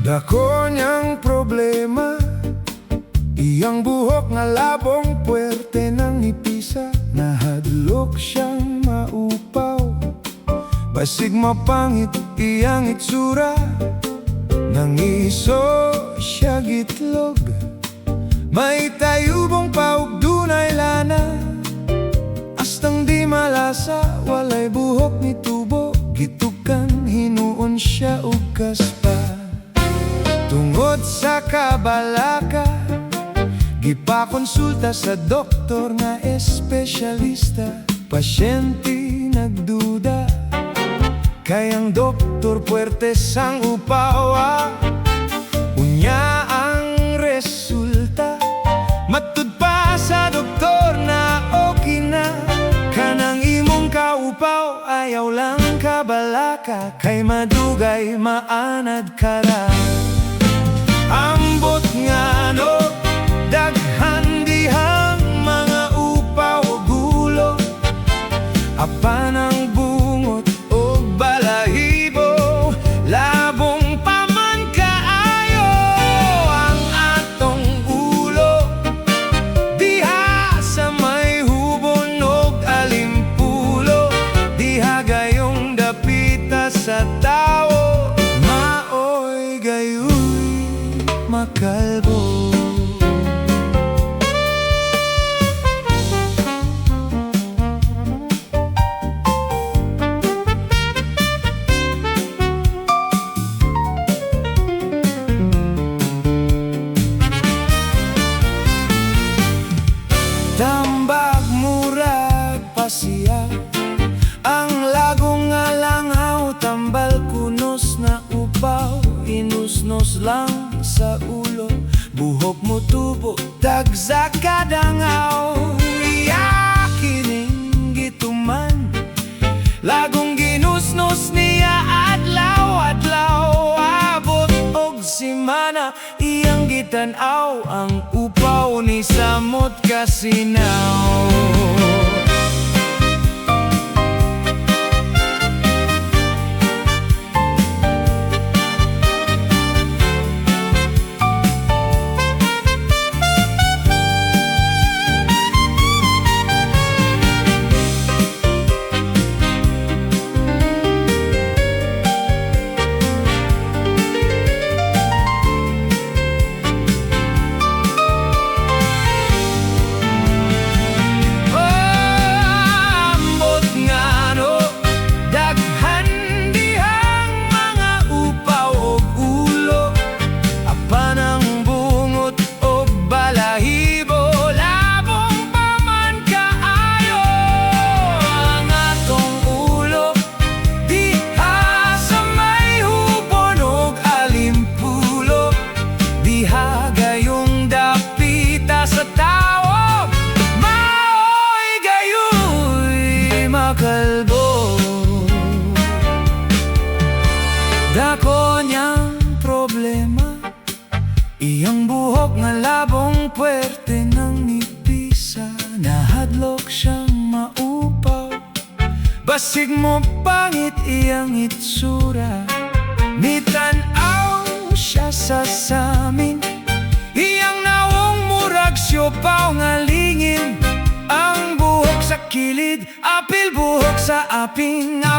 Dako niyang problema, iyang buhok nga labong puwerte ng ipisa. Nahadlok siyang maupaw, basig mapangit iyang itsura. Nangiso siya gitlog, may tayubong paug dunay lana. Astang di malasa, walay buhok ni tubo. Gitukan hinuon siya og kaspa. Tungod sa kabalaka, gipakonsulta sa doktor nga espesyalista. Pasyente nagduda, kayang doktor puwerte sang upawa. Unya ang resulta, matud pa sa doktor na okay na. Kanang imong kaupaw, ayaw lang kabalaka, kay madugay maanad kara. Ambot nga no, daghan dihang mga upaw o gulo. Apan ang bungot o balahibo, labong pa man kaayo ang atong ulo. Diha sa may hubon og alimpulo, diha gayong dapita sa tao. Maoy gayoy makalbo. Tambag murag pasiya, ang lagong nga langhaw. Tambal kunos na upaw, inusnos lang sa ulo. Buhok mo tubo, tagsa kadangaw. Iyakining gituman, lagong ginusnos niya adlaw-adlaw. Abot og simana, iyang gitanaw, ang upaw ni samot kasinaw. Dako niyang problema, iyang buhok nga labong puwerte ng nipisa. Nahadlok siyang maupaw, basig mo pangit iyang itsura. Nitanaw siya sa samin, iyang nawong murag siopaw nga lingin. Ang buhok sa kilid, apil buhok sa aping. Nga